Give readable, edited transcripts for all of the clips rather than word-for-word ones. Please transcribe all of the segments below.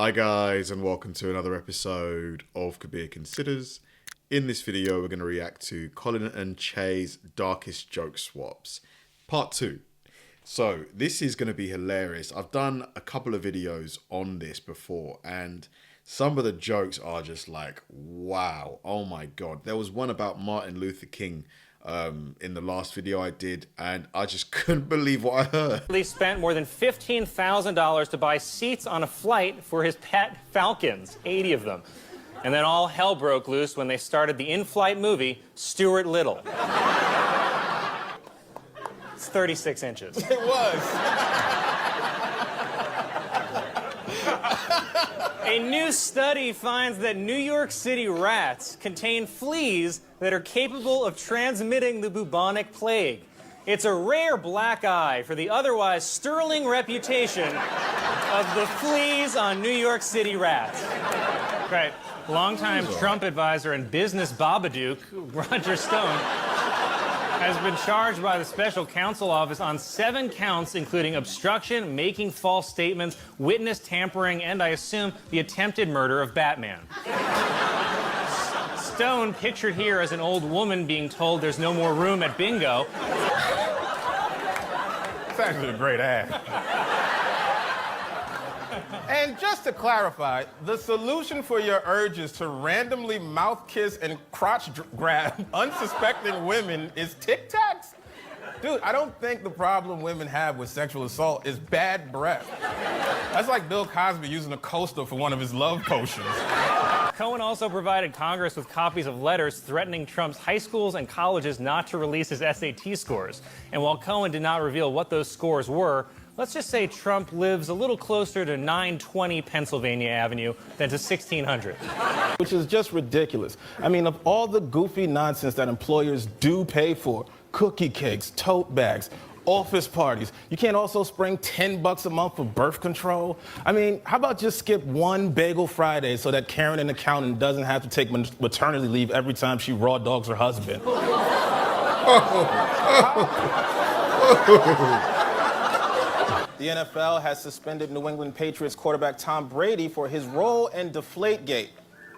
Hi guys, and welcome to another episode of Kabir Considers. In this video, we're going to react to Colin and Che's Darkest Joke Swaps, Part 2. So this is going to be hilarious. I've done a couple of videos on this before, and some of the jokes are just like, wow, oh my god. There was one about Martin Luther King in the last video I did, and I just couldn't believe what I heard. He spent more than $15,000 to buy seats on a flight for his pet falcons, 80 of them. And then all hell broke loose when they started the in-flight movie, Stuart Little. It's 36 inches. It was. A new study finds that New York City rats contain fleas that are capable of transmitting the bubonic plague. It's a rare black eye for the otherwise sterling reputation of the fleas on New York City rats. Right. Longtime Trump advisor and business Babadook, Roger Stone, has been charged by the special counsel office on 7 counts, including obstruction, making false statements, witness tampering, and I assume the attempted murder of Batman. Stone, pictured here as an old woman being told there's no more room at bingo. It's actually a great ad. And just to clarify, the solution for your urges to randomly mouth kiss and crotch grab unsuspecting women is Tic Tacs? Dude, I don't think the problem women have with sexual assault is bad breath. That's like Bill Cosby using a coaster for one of his love potions. Cohen also provided Congress with copies of letters threatening Trump's high schools and colleges not to release his SAT scores. And while Cohen did not reveal what those scores were, let's just say Trump lives a little closer to 920 Pennsylvania Avenue than to 1600. Which is just ridiculous. I mean, of all the goofy nonsense that employers do pay for, cookie cakes, tote bags, office parties, you can't also spring $10 a month for birth control? I mean, how about just skip one Bagel Friday so that Karen, an accountant, doesn't have to take maternity leave every time she raw dogs her husband? The NFL has suspended New England Patriots quarterback Tom Brady for his role in Deflategate.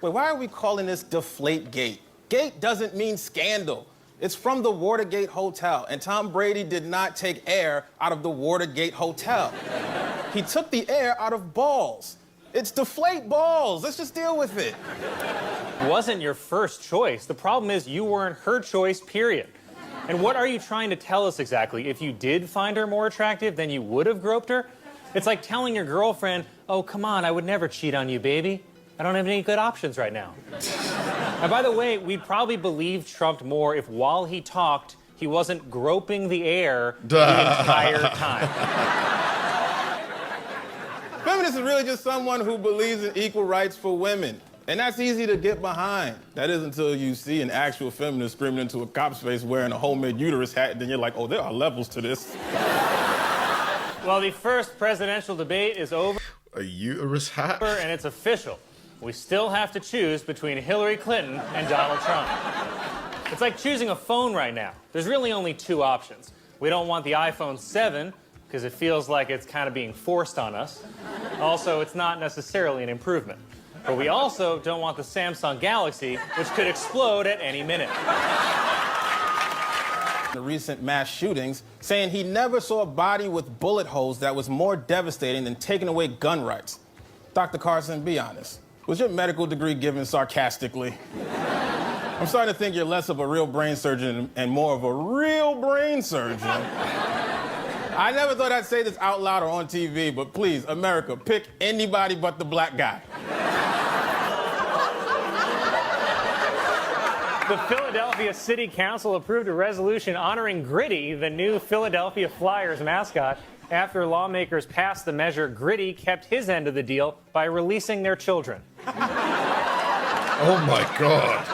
Wait, why are we calling this Deflategate? Gate doesn't mean scandal. It's from the Watergate Hotel, and Tom Brady did not take air out of the Watergate Hotel. He took the air out of balls. It's deflate balls. Let's just deal with it. It wasn't your first choice. The problem is you weren't her choice, period. And what are you trying to tell us exactly? If you did find her more attractive, then you would have groped her? It's like telling your girlfriend, oh, come on, I would never cheat on you, baby. I don't have any good options right now. And by the way, we'd probably believe Trump more if while he talked, he wasn't groping the air the entire time. Feminist is really just someone who believes in equal rights for women. And that's easy to get behind. That is until you see an actual feminist screaming into a cop's face wearing a homemade uterus hat, and then you're like, oh, there are levels to this. Well, the first presidential debate is over. A uterus hat? And it's official. We still have to choose between Hillary Clinton and Donald Trump. It's like choosing a phone right now. There's really only 2 options. We don't want the iPhone 7, because it feels like it's kind of being forced on us. Also, it's not necessarily an improvement. But we also don't want the Samsung Galaxy, which could explode at any minute. The recent mass shootings, saying he never saw a body with bullet holes that was more devastating than taking away gun rights. Dr. Carson, be honest. Was your medical degree given sarcastically? I'm starting to think you're less of a real brain surgeon and more of a real brain surgeon. I never thought I'd say this out loud or on TV, but please, America, pick anybody but the black guy. The Philadelphia City Council approved a resolution honoring Gritty, the new Philadelphia Flyers mascot. After lawmakers passed the measure, Gritty kept his end of the deal by releasing their children. Oh my god.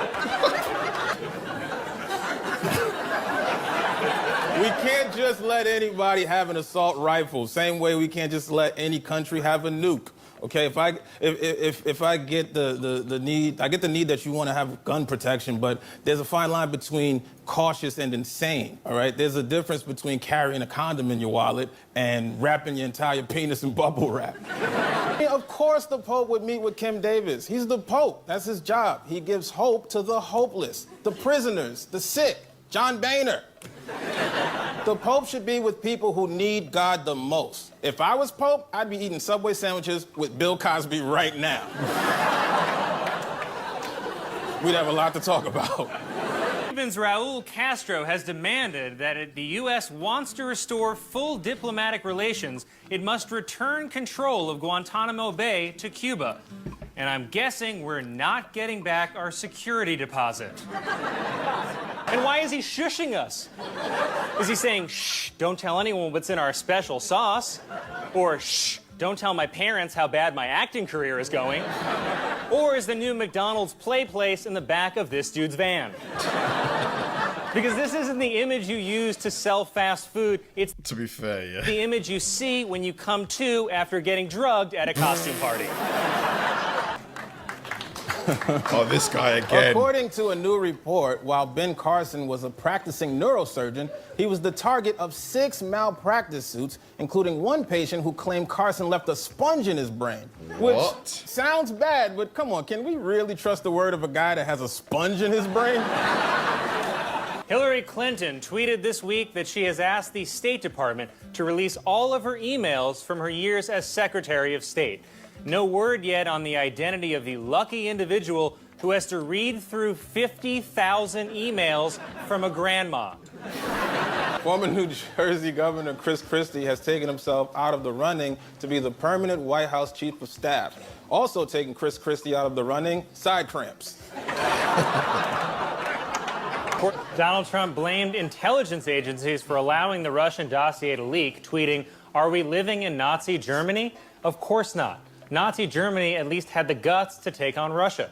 We can't just let anybody have an assault rifle. Same way we can't just let any country have a nuke. Okay, if I get the need, I get the need that you want to have gun protection, but there's a fine line between cautious and insane, all right? There's a difference between carrying a condom in your wallet and wrapping your entire penis in bubble wrap. Of course the Pope would meet with Kim Davis. He's the Pope. That's his job. He gives hope to the hopeless, the prisoners, the sick. John Boehner. The Pope should be with people who need God the most. If I was Pope, I'd be eating Subway sandwiches with Bill Cosby right now. We'd have a lot to talk about. Cuba's Raul Castro has demanded that if the U.S. wants to restore full diplomatic relations, it must return control of Guantanamo Bay to Cuba. And I'm guessing we're not getting back our security deposit. And why is he shushing us? Is he saying, shh, don't tell anyone what's in our special sauce? Or, shh, don't tell my parents how bad my acting career is going? Or is the new McDonald's play place in the back of this dude's van? Because this isn't the image you use to sell fast food. It's, to be fair, yeah, the image you see when you come to after getting drugged at a costume party. Oh, this guy again. According to a new report, while Ben Carson was a practicing neurosurgeon, he was the target of 6 malpractice suits, including one patient who claimed Carson left a sponge in his brain. What? Which sounds bad, but come on, can we really trust the word of a guy that has a sponge in his brain? Hillary Clinton tweeted this week that she has asked the State Department to release all of her emails from her years as Secretary of State. No word yet on the identity of the lucky individual who has to read through 50,000 emails from a grandma. Former New Jersey Governor Chris Christie has taken himself out of the running to be the permanent White House Chief of Staff. Also taking Chris Christie out of the running, side cramps. Donald Trump blamed intelligence agencies for allowing the Russian dossier to leak, tweeting, "Are we living in Nazi Germany? Of course not. Nazi Germany at least had the guts to take on Russia."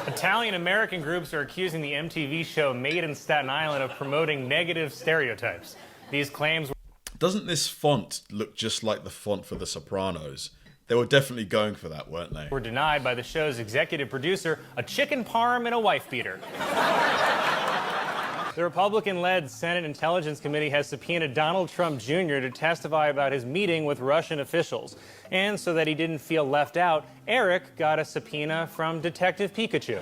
Italian-American groups are accusing the MTV show Made in Staten Island of promoting negative stereotypes. These claims were... Doesn't this font look just like the font for The Sopranos? They were definitely going for that, weren't they? Were denied by the show's executive producer, a chicken parm and a wife beater. The Republican-led Senate Intelligence Committee has subpoenaed Donald Trump Jr. to testify about his meeting with Russian officials. And so that he didn't feel left out, Eric got a subpoena from Detective Pikachu.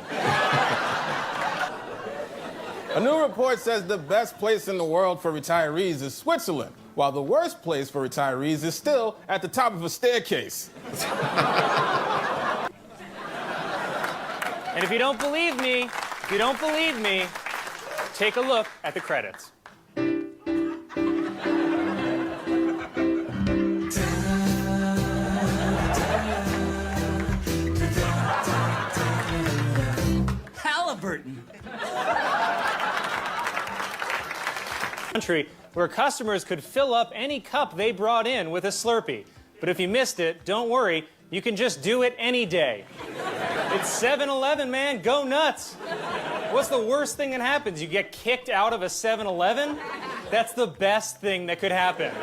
A new report says the best place in the world for retirees is Switzerland, while the worst place for retirees is still at the top of a staircase. And if you don't believe me, take a look at the credits. Halliburton. Country where customers could fill up any cup they brought in with a Slurpee. But if you missed it, don't worry, you can just do it any day. It's 7-Eleven, man, go nuts. What's the worst thing that happens? You get kicked out of a 7-Eleven? That's the best thing that could happen.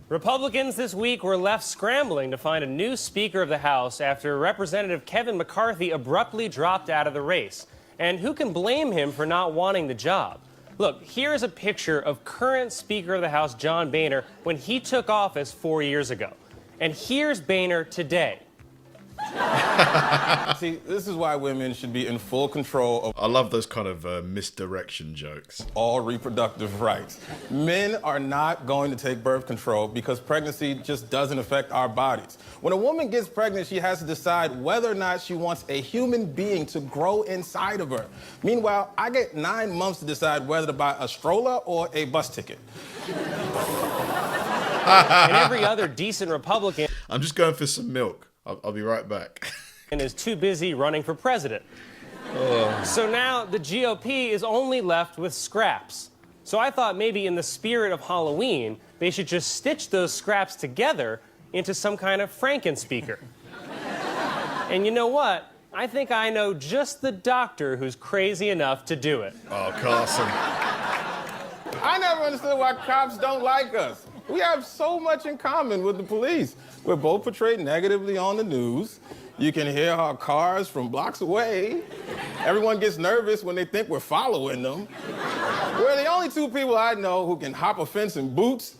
Republicans this week were left scrambling to find a new Speaker of the House after Representative Kevin McCarthy abruptly dropped out of the race. And who can blame him for not wanting the job? Look, here's a picture of current Speaker of the House John Boehner when he took office 4 years ago. And here's Boehner today. See, this is why women should be in full control of I love those kind of misdirection jokes. all reproductive rights. Men are not going to take birth control because pregnancy just doesn't affect our bodies. When a woman gets pregnant, she has to decide whether or not she wants a human being to grow inside of her. Meanwhile, I get 9 months to decide whether to buy a stroller or a bus ticket. And every other decent Republican I'm just going for some milk. I'll be right back. and is too busy running for president. So now the GOP is only left with scraps. So I thought maybe in the spirit of Halloween, they should just stitch those scraps together into some kind of Frankenspeaker. And you know what? I think I know just the doctor who's crazy enough to do it. Oh, Carson. I never understood why cops don't like us. We have so much in common with the police. We're both portrayed negatively on the news. You can hear our cars from blocks away. Everyone gets nervous when they think we're following them. We're the only two people I know who can hop a fence in boots.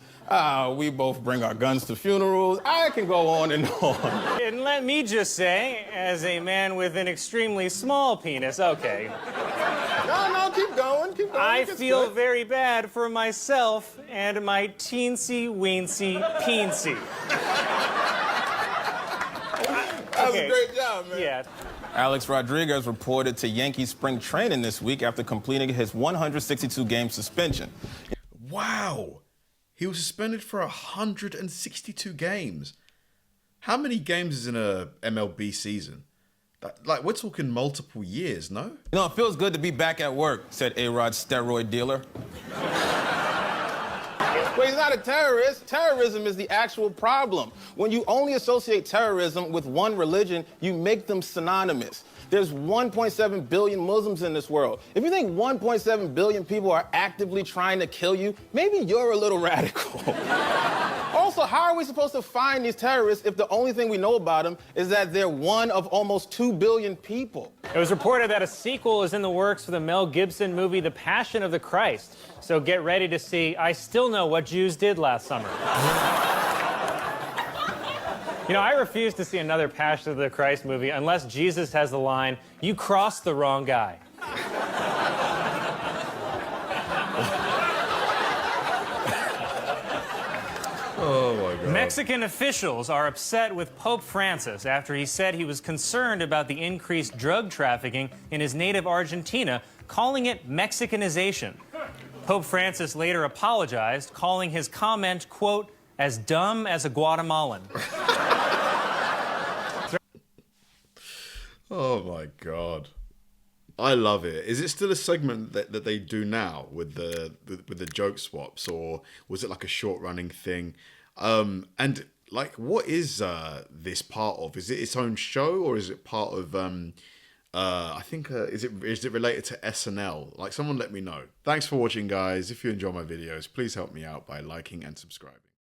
We both bring our guns to funerals. I can go on and on. And let me just say, as a man with an extremely small penis, okay. No, keep going, keep going. I feel very bad for myself and my teensy-weensy peensy. That was a great job, man. Yeah. Alex Rodriguez reported to Yankees spring training this week after completing his 162-game suspension. Wow. He was suspended for 162 games. How many games is in a MLB season? Like, we're talking multiple years, no? You know, it feels good to be back at work, said A-Rod's steroid dealer. Well, he's not a terrorist. Terrorism is the actual problem. When you only associate terrorism with one religion, you make them synonymous. There's 1.7 billion Muslims in this world. If you think 1.7 billion people are actively trying to kill you, maybe you're a little radical. Also, how are we supposed to find these terrorists if the only thing we know about them is that they're one of almost 2 billion people? It was reported that a sequel is in the works for the Mel Gibson movie The Passion of the Christ. So get ready to see I Still Know What Jews Did Last Summer. You know, I refuse to see another Passion of the Christ movie unless Jesus has the line, "You crossed the wrong guy." Oh, my God. Mexican officials are upset with Pope Francis after he said he was concerned about the increased drug trafficking in his native Argentina, calling it Mexicanization. Pope Francis later apologized, calling his comment, quote, "as dumb as a Guatemalan." Oh, my God. I love it. Is it still a segment that they do now with the joke swaps, or was it like a short running thing? And like, what is this part of? Is it its own show, or is it part of? I think is it related to SNL? Like, someone let me know. Thanks for watching, guys. If you enjoy my videos, please help me out by liking and subscribing.